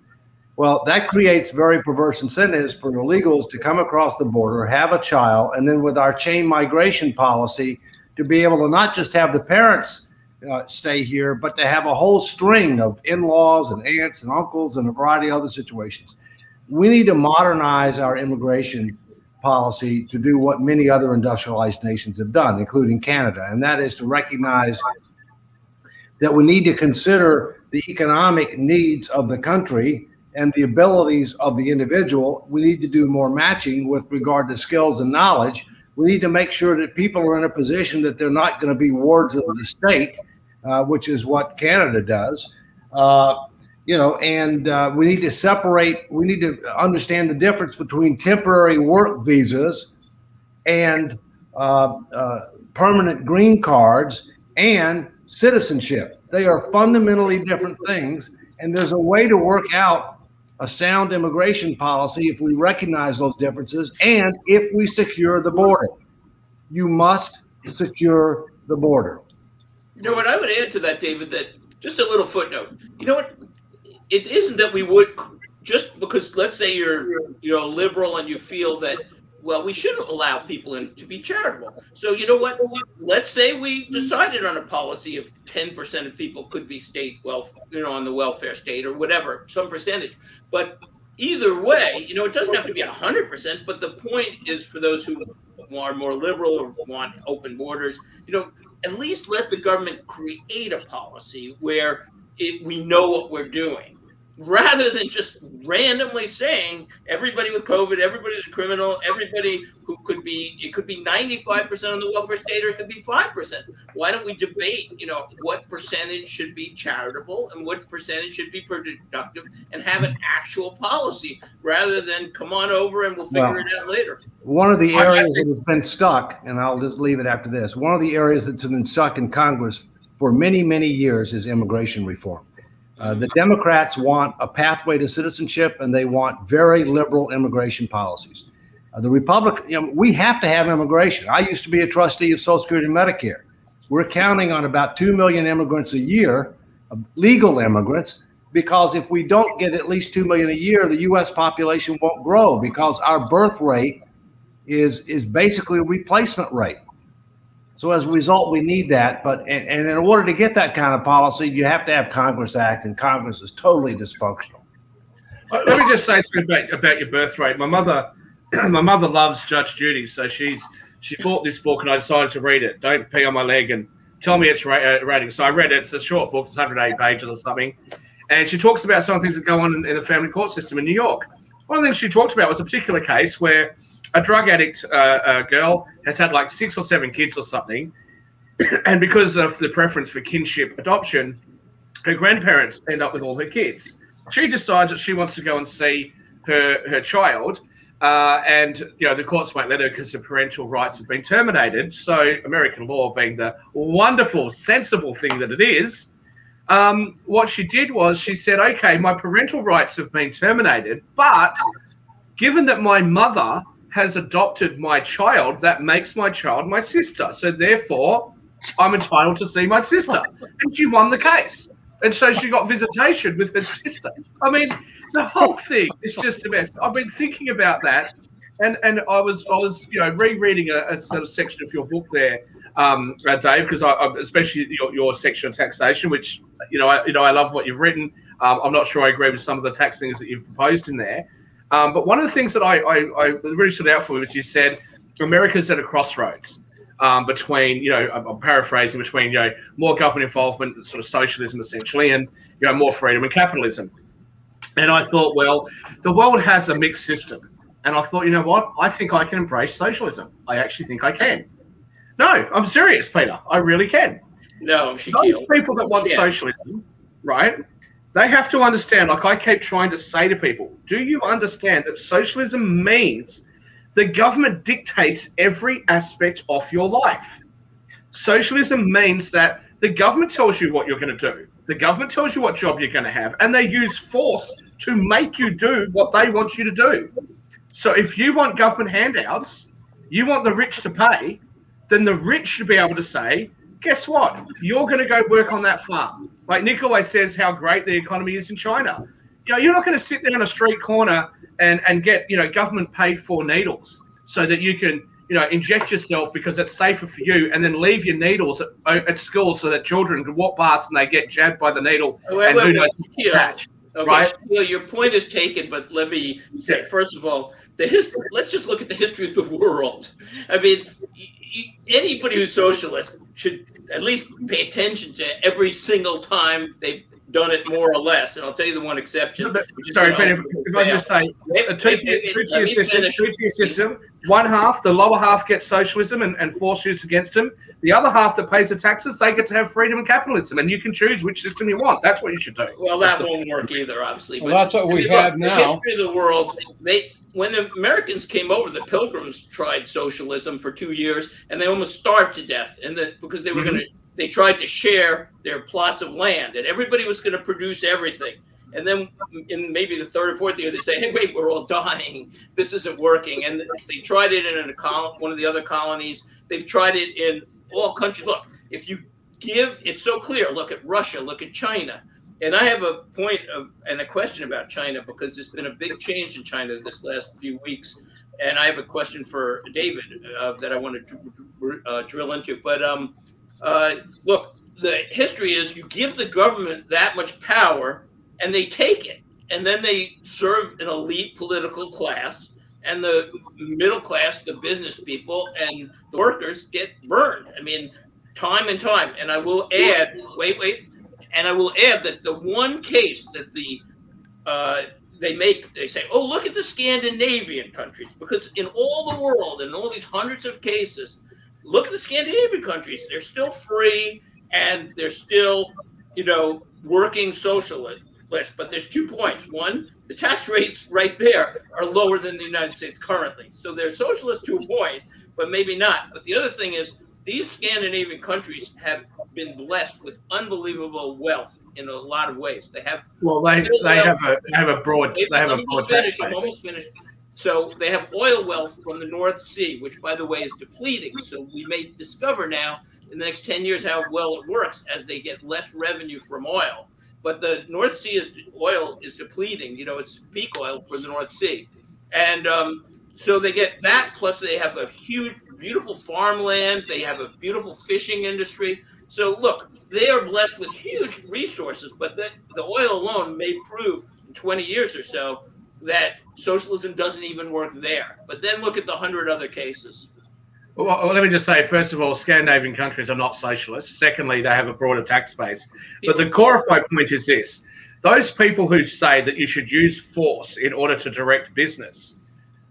Well, that creates very perverse incentives for illegals to come across the border, have a child, and then with our chain migration policy, to be able to not just have the parents stay here, but to have a whole string of in-laws and aunts and uncles and a variety of other situations. We need to modernize our immigration policy to do what many other industrialized nations have done, including Canada, and that is to recognize that we need to consider the economic needs of the country and the abilities of the individual. We need to do more matching with regard to skills and knowledge. We need to make sure that people are in a position that they're not going to be wards of the state, which is what Canada does. And we need to separate. We need to understand the difference between temporary work visas and permanent green cards and citizenship. They are fundamentally different things, and there's a way to work out a sound immigration policy if we recognize those differences and if we secure the border. You must secure the border. You know what I would add to that, David, that just a little footnote. You know what? It isn't that we would, just because, let's say you're a liberal and you feel that, well, we shouldn't allow people to be charitable. So you know what? Let's say we decided on a policy of 10% of people could be state on the welfare state or whatever, some percentage. But either way, it doesn't have to be 100%. But the point is, for those who are more liberal or want open borders, at least let the government create a policy where we know what we're doing, rather than just randomly saying everybody with COVID, everybody's a criminal, everybody who could be 95% on the welfare state, or it could be 5%. Why don't we debate, what percentage should be charitable and what percentage should be productive, and have an actual policy rather than come on over and we'll figure it out later. One of the areas that has been stuck, and I'll just leave it after this, one of the areas that's been stuck in Congress for many, many years is immigration reform. The Democrats want a pathway to citizenship, and they want very liberal immigration policies. The Republican, we have to have immigration. I used to be a trustee of Social Security and Medicare. We're counting on about 2 million immigrants a year, legal immigrants, because if we don't get at least 2 million a year, the U.S. population won't grow, because our birth rate is basically a replacement rate. So as a result, we need that. But and in order to get that kind of policy, you have to have Congress act, and Congress is totally dysfunctional. Let me just say something about your birth rate. My mother loves Judge Judy, so she bought this book, and I decided to read it. Don't pee on my leg and tell me it's rating. So I read it. It's a short book. It's 180 pages or something. And she talks about some things that go on in the family court system in New York. One of the things she talked about was a particular case where a drug addict girl has had like 6 or 7 kids or something. And because of the preference for kinship adoption, her grandparents end up with all her kids. She decides that she wants to go and see her child. And, the courts won't let her because her parental rights have been terminated. So American law, being the wonderful, sensible thing that it is, what she did was she said, okay, my parental rights have been terminated, but given that my mother has adopted my child, that makes my child my sister. So therefore, I'm entitled to see my sister. And she won the case. And so she got visitation with her sister. I mean, the whole thing is just a mess. I've been thinking about that. And I was rereading a sort of section of your book there, Dave, because I especially your section of taxation, which, I love what you've written. I'm not sure I agree with some of the tax things that you've proposed in there. But one of the things that I really stood out for me was you said America's at a crossroads between, I'm paraphrasing, between, more government involvement, sort of socialism essentially, and, more freedom and capitalism. And I thought, well, the world has a mixed system. And I thought, you know what? I think I can embrace socialism. I actually think I can. No, I'm serious, Peter. I really can. No, those people that want socialism, right? They have to understand, like I keep trying to say to people, do you understand that socialism means the government dictates every aspect of your life? Socialism means that the government tells you what you're going to do. The government tells you what job you're going to have, and they use force to make you do what they want you to do. So if you want government handouts, you want the rich to pay, then the rich should be able to say, guess what? You're going to go work on that farm. Like Nick always says how great the economy is in China. You're not going to sit there on a street corner and get, government paid for needles so that you can, inject yourself because it's safer for you, and then leave your needles at school so that children can walk past and they get jabbed by the needle. Who knows patch. Okay, right? Your point is taken, but let me say, first of all, let's just look at the history of the world. I mean, anybody who's socialist should at least pay attention to every single time they've done it more or less. And I'll tell you the one exception. Sorry, Peter, if I just say, a two-tier system, one half, the lower half gets socialism and force use against them. The other half that pays the taxes, they get to have freedom and capitalism, and you can choose which system you want. That's what you should do. Well, that won't work either, obviously. Well, that's what we have now. The history of the world, when the Americans came over, the Pilgrims tried socialism for 2 years, and they almost starved to death, because they were they tried to share their plots of land, and everybody was going to produce everything. And then in maybe the third or fourth year, they say, hey, wait, we're all dying. This isn't working. And they tried it in one of the other colonies. They've tried it in all countries. Look, if you give, it's so clear. Look at Russia. Look at China. And I have a point and a question about China, because there's been a big change in China this last few weeks. And I have a question for David that I want to drill into. But look, the history is you give the government that much power and they take it. And then they serve an elite political class, and the middle class, the business people, and the workers get burned. I mean, time and time. And I will add, and I will add that the one case that they say, oh, look at the Scandinavian countries, because in all the world, in all these hundreds of cases, look at the Scandinavian countries. They're still free, and they're still, working socialist. But there's 2 points. One, the tax rates right there are lower than the United States currently. So they're socialist to a point, but maybe not. But the other thing is, these Scandinavian countries have been blessed with unbelievable wealth in a lot of ways. They have a broad tax base. I'm almost finished. So they have oil wealth from the North Sea, which, by the way, is depleting. So we may discover now in the next 10 years how well it works as they get less revenue from oil. But the North Sea oil is depleting. It's peak oil for the North Sea. And so they get that, plus they have a huge, beautiful farmland. They have a beautiful fishing industry. So look, they are blessed with huge resources, but the oil alone may prove in 20 years or so that socialism doesn't even work there. But then look at the 100 other cases. Well, let me just say, first of all, Scandinavian countries are not socialist. Secondly, they have a broader tax base. But the core of my point is this. Those people who say that you should use force in order to direct business,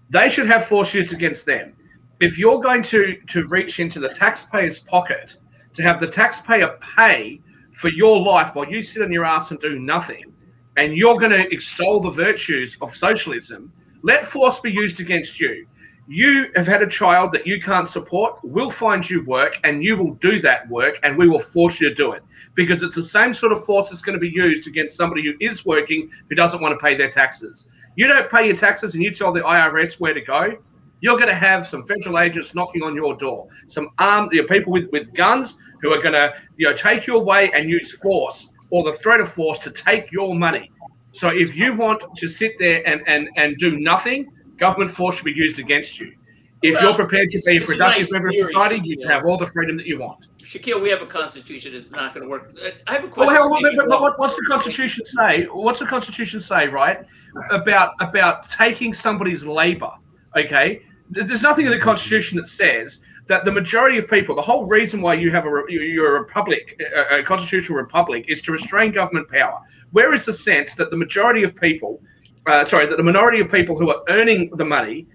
they should have force used against them. If you're going to reach into the taxpayer's pocket to have the taxpayer pay for your life while you sit on your ass and do nothing, and you're going to extol the virtues of socialism, let force be used against you. You have had a child that you can't support, we'll find you work, and you will do that work, and we will force you to do it. Because it's the same sort of force that's going to be used against somebody who is working, who doesn't want to pay their taxes. You don't pay your taxes and you tell the IRS where to go, you're going to have some federal agents knocking on your door, some armed people with guns who are going to take you away and use force or the threat of force to take your money. So if you want to sit there and do nothing, government force should be used against you. If you're prepared to be a productive member of society, you can have all the freedom that you want. Shaquille, we have a constitution. It's not going to work. I have a question. What's the Constitution say? What's the Constitution say, right, about taking somebody's labor? Okay, there's nothing in the Constitution that says that the majority of people, the whole reason why you have you're a republic, a constitutional republic, is to restrain government power. Where is the sense that the majority of people, that the minority of people who are earning the money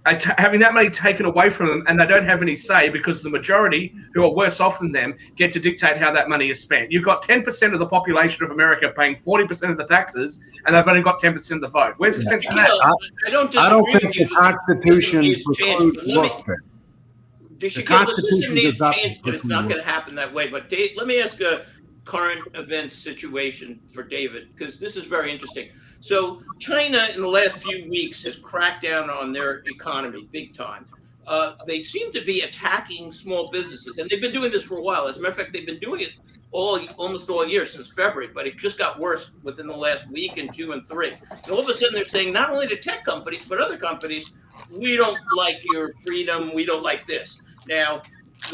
are having that money taken away from them, and they don't have any say because the majority who are worse off than them get to dictate how that money is spent. You've got 10% of the population of America paying 40% of the taxes, and they've only got 10% of the vote. Where's the sense of that? I don't think the Constitution precludes workfare. The system needs to change, but it's not going to happen that way. But Dave, let me ask a current events situation for David, because this is very interesting. So China in the last few weeks has cracked down on their economy big time. They seem to be attacking small businesses, and they've been doing this for a while. As a matter of fact, they've been doing it almost all year since February, but it just got worse within the last week and 2 and 3. And all of a sudden they're saying not only to tech companies, but other companies, we don't like your freedom, we don't like this. Now,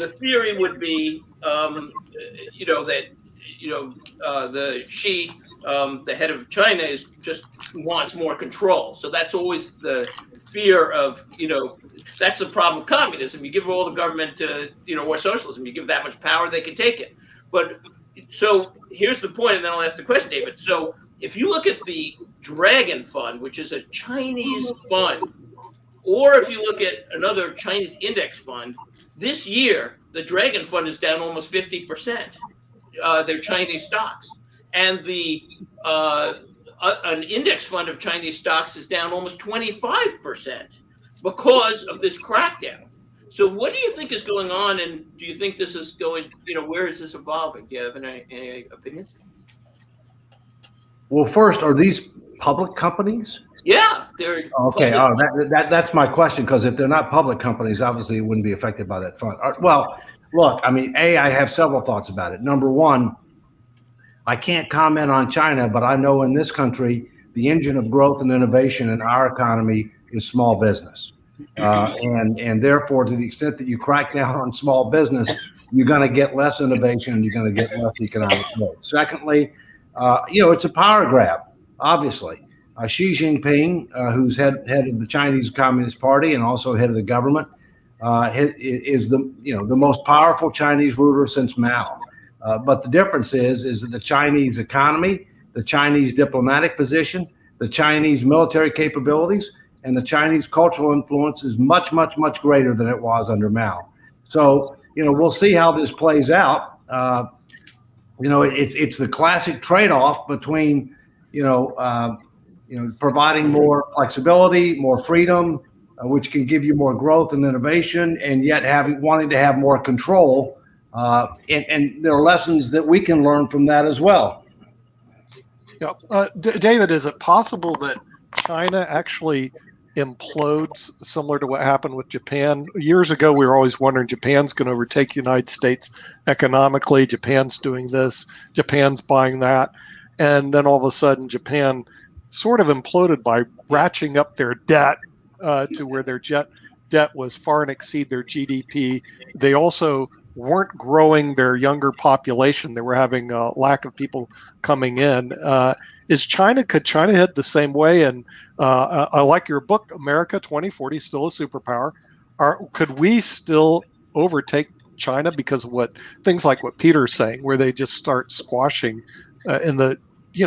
the theory would be, the Xi, the head of China, is just wants more control. So that's always the fear of, that's the problem with communism. You give all the government to, or socialism, you give that much power, they can take it. But so here's the point, and then I'll ask the question, David. So if you look at the Dragon Fund, which is a Chinese fund, or if you look at another Chinese index fund, this year the Dragon Fund is down almost 50%. They're Chinese stocks, and the an index fund of Chinese stocks is down almost 25% because of this crackdown. So what do you think is going on, and do you think this is going, where is this evolving? Do you have any opinions? Well, first, are these public companies? Yeah, they're okay. That's my question, because if they're not public companies, obviously it wouldn't be affected by that fund. Well, look, I mean, I have several thoughts about it. Number one, I can't comment on China, but I know in this country, the engine of growth and innovation in our economy is small business. And therefore, to the extent that you crack down on small business, you're going to get less innovation and you're going to get less economic growth. Secondly, it's a power grab, obviously. Xi Jinping, who's head of the Chinese Communist Party and also head of the government, is the most powerful Chinese ruler since Mao. But the difference is that the Chinese economy, the Chinese diplomatic position, the Chinese military capabilities, and the Chinese cultural influence is much, much, much greater than it was under Mao. So, we'll see how this plays out. It's the classic trade-off between, providing more flexibility, more freedom, which can give you more growth and innovation, and yet wanting to have more control. And there are lessons that we can learn from that as well. Yeah. David, is it possible that China actually implodes similar to what happened with Japan? Years ago, we were always wondering Japan's going to overtake the United States economically. Japan's doing this. Japan's buying that. And then all of a sudden, Japan sort of imploded by ratcheting up their debt to where their debt was far and exceed their GDP. They also weren't growing their younger population. They were having a lack of people coming in. Could China head the same way? And I like your book, America 2040, still a superpower. Could we still overtake China because of things like what Peter's saying, where they just start squashing in the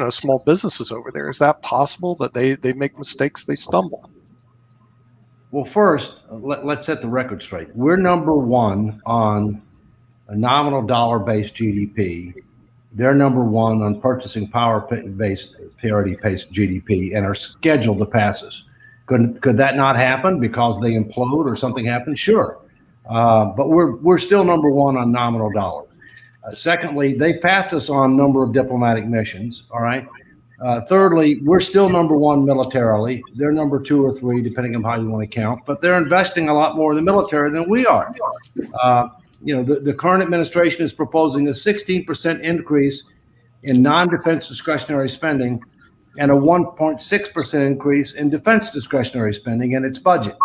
small businesses over there? Is that possible that they make mistakes, they stumble? Well, first, let's set the record straight. We're number one on a nominal dollar-based GDP. They're number one on purchasing power-based, parity-based GDP, and are scheduled to pass us. Could that not happen because they implode or something happens? Sure, but we're still number one on nominal dollars. Secondly, they passed us on number of diplomatic missions. All right. Thirdly, we're still number one militarily. They're number two or three, depending on how you want to count. But they're investing a lot more in the military than we are. The current administration is proposing a 16% increase in non-defense discretionary spending and a 1.6% increase in defense discretionary spending in its budget.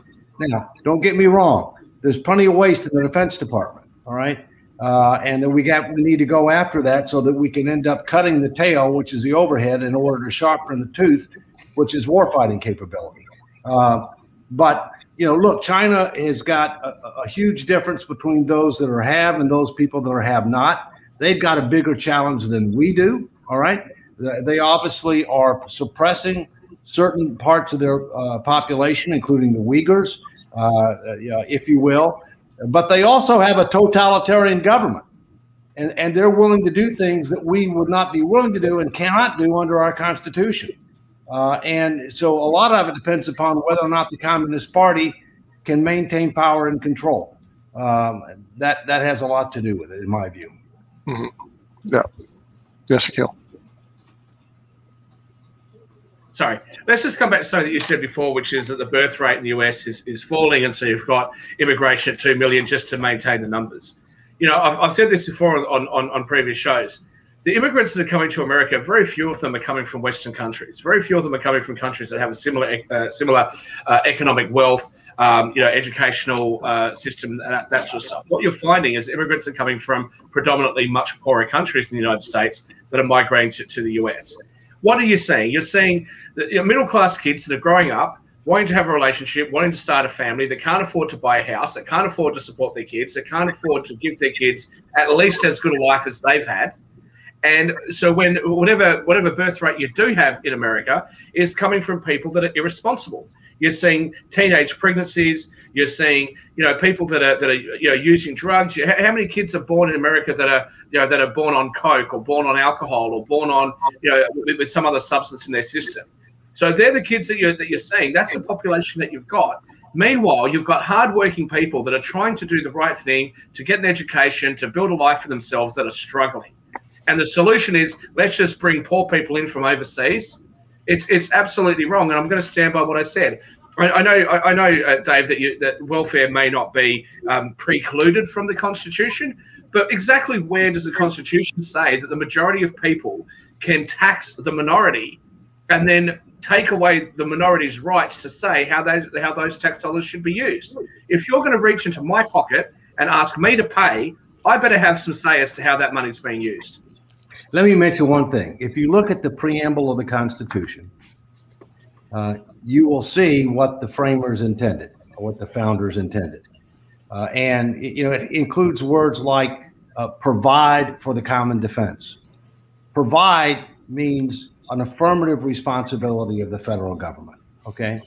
Now, don't get me wrong. There's plenty of waste in the Defense Department, all right? And then we need to go after that so that we can end up cutting the tail, which is the overhead, in order to sharpen the tooth, which is warfighting capability. But look, China has got a huge difference between those that are have and those people that are have not. They've got a bigger challenge than we do, all right? They obviously are suppressing certain parts of their population, including the Uyghurs, if you will. But they also have a totalitarian government, and they're willing to do things that we would not be willing to do and cannot do under our Constitution. And so a lot of it depends upon whether or not the Communist Party can maintain power and control. That has a lot to do with it, in my view. Mm-hmm. Yeah. Yes, Shaquille. Sorry, let's just come back to something that you said before, which is that the birth rate in the US is falling, and so you've got immigration at 2 million just to maintain the numbers. I've said this before on previous shows. The immigrants that are coming to America, very few of them are coming from Western countries. Very few of them are coming from countries that have a similar economic wealth, educational system, that sort of stuff. What you're finding is immigrants are coming from predominantly much poorer countries in the United States that are migrating to the US. What are you saying? You're saying that middle-class kids that are growing up, wanting to have a relationship, wanting to start a family, that can't afford to buy a house, that can't afford to support their kids, that can't afford to give their kids at least as good a life as they've had, And so when whatever birth rate you do have in America is coming from people that are irresponsible. You're seeing teenage pregnancies. You're seeing people that are using drugs. How many kids are born in America that are born on coke or born on alcohol or born on with some other substance in their system? So they're the kids that you're seeing. That's the population that you've got. Meanwhile, you've got hardworking people that are trying to do the right thing, to get an education, to build a life for themselves, that are struggling. And the solution is, let's just bring poor people in from overseas. It's absolutely wrong, and I'm going to stand by what I said. I know, Dave, that welfare may not be precluded from the Constitution, but exactly where does the Constitution say that the majority of people can tax the minority, and then take away the minority's rights to say how those tax dollars should be used? If you're going to reach into my pocket and ask me to pay, I better have some say as to how that money's being used. Let me mention one thing. If you look at the preamble of the Constitution, you will see what the framers intended, or what the founders intended. And it includes words like provide for the common defense. Provide means an affirmative responsibility of the federal government, okay?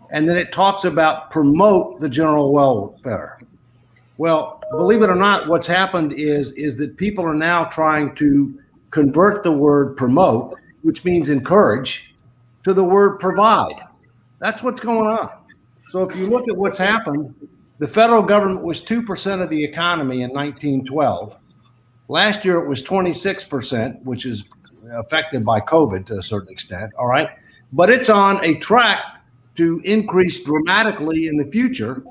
And then it talks about promote the general welfare. Well, believe it or not, what's happened is that people are now trying to convert the word promote, which means encourage, to the word provide. That's what's going on. So if you look at what's happened, the federal government was 2% of the economy in 1912. Last year it was 26%, which is affected by COVID to a certain extent, all right? But it's on a track to increase dramatically in the future,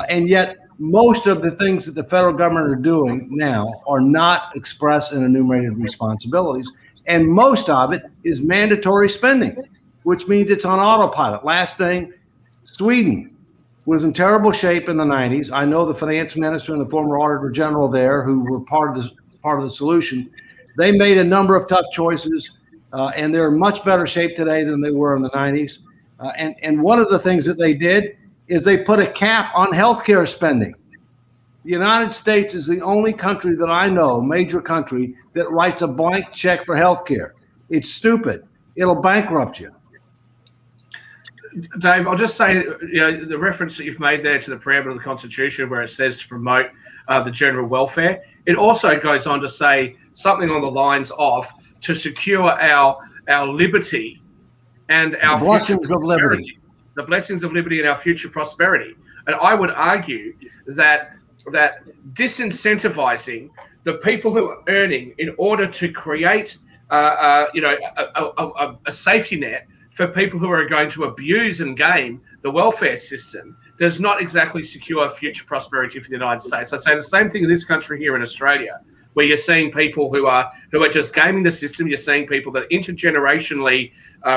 and yet most of the things that the federal government are doing now are not express and enumerated responsibilities, and most of it is mandatory spending, which means it's on autopilot. Last thing, Sweden was in terrible shape in the 90s. I know the finance minister and the former auditor general there, who were part of the solution. They made a number of tough choices, and they're in much better shape today than they were in the 90s. And one of the things that they did is they put a cap on healthcare spending. The United States is the only country that I know, major country, that writes a blank check for healthcare. It's stupid. It'll bankrupt you. Dave, I'll just say, the reference that you've made there to the preamble of the Constitution, where it says to promote the general welfare, it also goes on to say something on the lines of to secure our liberty and our blessings of liberty. The blessings of liberty and our future prosperity. And I would argue that disincentivizing the people who are earning in order to create a safety net for people who are going to abuse and game the welfare system does not exactly secure future prosperity for the United States. I'd say the same thing in this country here in Australia, where you're seeing people who are just gaming the system. You're seeing people that are intergenerationally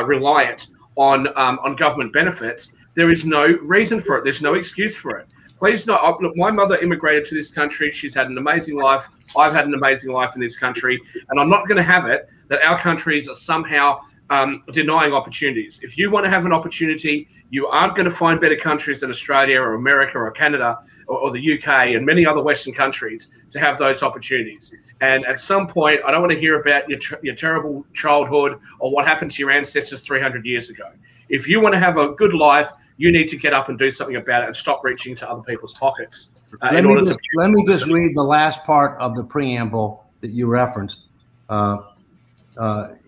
reliant on government benefits. There is no reason for it. There's no excuse for it. Please not. Look, my mother immigrated to this country. She's had an amazing life. I've had an amazing life in this country, and I'm not going to have it that our countries are somehow denying opportunities. If you want to have an opportunity, you aren't going to find better countries than Australia or America or Canada or the UK and many other Western countries to have those opportunities. And at some point, I don't want to hear about your terrible childhood or what happened to your ancestors 300 years ago. If you want to have a good life, you need to get up and do something about it and stop reaching to other people's pockets. Let me just read the last part of the preamble that you referenced.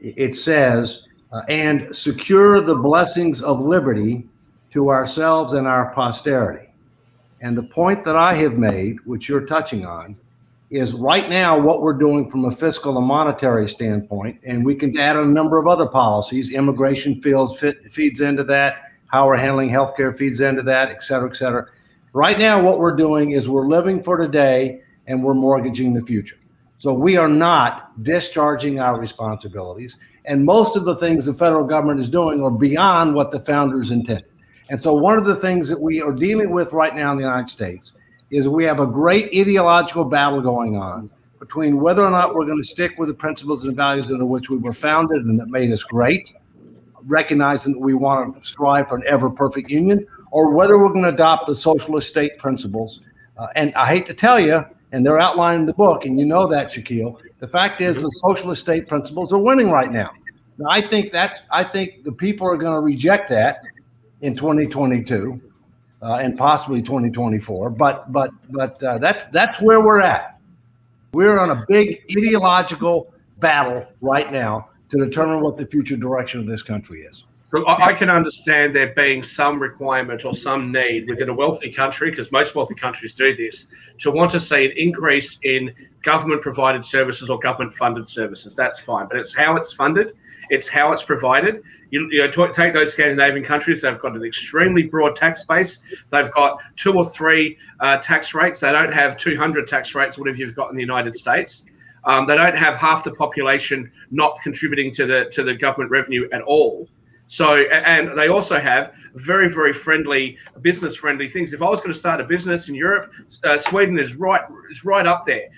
It says, and secure the blessings of liberty to ourselves and our posterity. And the point that I have made, which you're touching on, is right now what we're doing from a fiscal and monetary standpoint, and we can add a number of other policies. Immigration feeds into that. How we're handling healthcare feeds into that, et cetera, et cetera. Right now, what we're doing is we're living for today and we're mortgaging the future. So we are not discharging our responsibilities. And most of the things the federal government is doing are beyond what the founders intended. And so one of the things that we are dealing with right now in the United States is we have a great ideological battle going on between whether or not we're going to stick with the principles and values under which we were founded and that made us great, recognizing that we want to strive for an ever-perfect union, or whether we're going to adopt the socialist state principles. And I hate to tell you, and they're outlining the book, and you know that, Shaquille. The fact is, the socialist state principles are winning right now. Now, I think the people are going to reject that in 2022 and possibly 2024. But that's where we're at. We're on a big ideological battle right now to determine what the future direction of this country is. Look, I can understand there being some requirement or some need within a wealthy country, because most wealthy countries do this, to want to see an increase in government-provided services or government-funded services. That's fine, but it's how it's funded, it's how it's provided. Take those Scandinavian countries; they've got an extremely broad tax base. They've got 2 or 3 tax rates. They don't have 200 tax rates, whatever you've got in the United States. They don't have half the population not contributing to the government revenue at all. So, and they also have very, very friendly, business-friendly things. If I was going to start a business in Europe, Sweden is right up there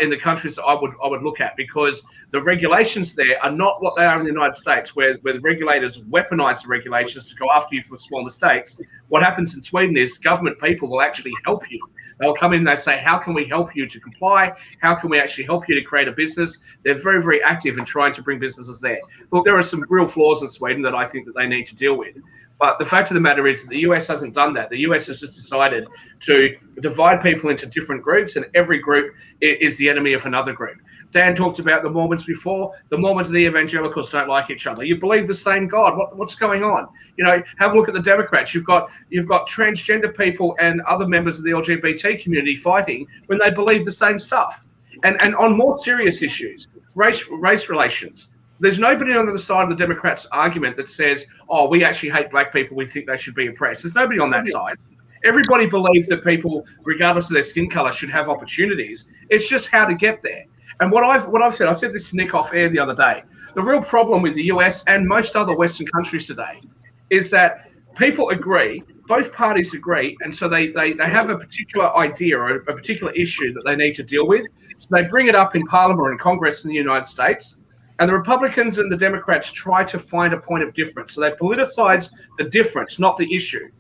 in the countries that I would look at, because the regulations there are not what they are in the United States, where the regulators weaponize the regulations to go after you for small mistakes. What happens in Sweden is government people will actually help you. They'll come in and they say, how can we help you to comply? How can we actually help you to create a business? They're very, very active in trying to bring businesses there. Look, there are some real flaws in Sweden that I think that they need to deal with. But the fact of the matter is that the US hasn't done that. The US has just decided to divide people into different groups, and every group is the enemy of another group. Dan talked about the Mormons before. The Mormons and the evangelicals don't like each other. You believe the same God. What's going on? Have a look at the Democrats. You've got transgender people and other members of the LGBT community fighting when they believe the same stuff. And on more serious issues, race relations. There's nobody on the other side of the Democrats' argument that says, oh, we actually hate black people, we think they should be oppressed. There's nobody on that side. Everybody believes that people, regardless of their skin color, should have opportunities. It's just how to get there. And what I've said, I said this to Nick off air the other day, the real problem with the US and most other Western countries today is that people agree, both parties agree, and so they have a particular idea or a particular issue that they need to deal with. So they bring it up in Parliament or in Congress in the United States. And the Republicans and the Democrats try to find a point of difference. So they politicize the difference, not the issue.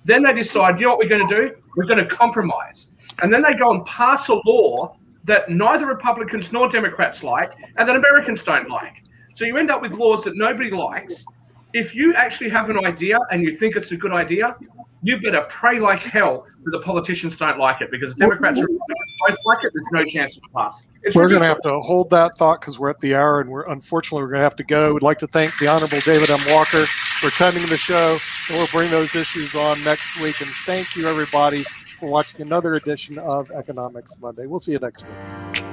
Then they decide, you know what we're going to do? We're going to compromise. And then they go and pass a law that neither Republicans nor Democrats like and that Americans don't like. So you end up with laws that nobody likes. If you actually have an idea and you think it's a good idea, you better pray like hell that the politicians don't like it, because the Democrats are both like it. There's no chance of passing. We're going to have to hold that thought because we're at the hour, and unfortunately we're going to have to go. We'd like to thank the Honorable David M. Walker for attending the show, and we'll bring those issues on next week. And thank you, everybody, for watching another edition of Economics Monday. We'll see you next week.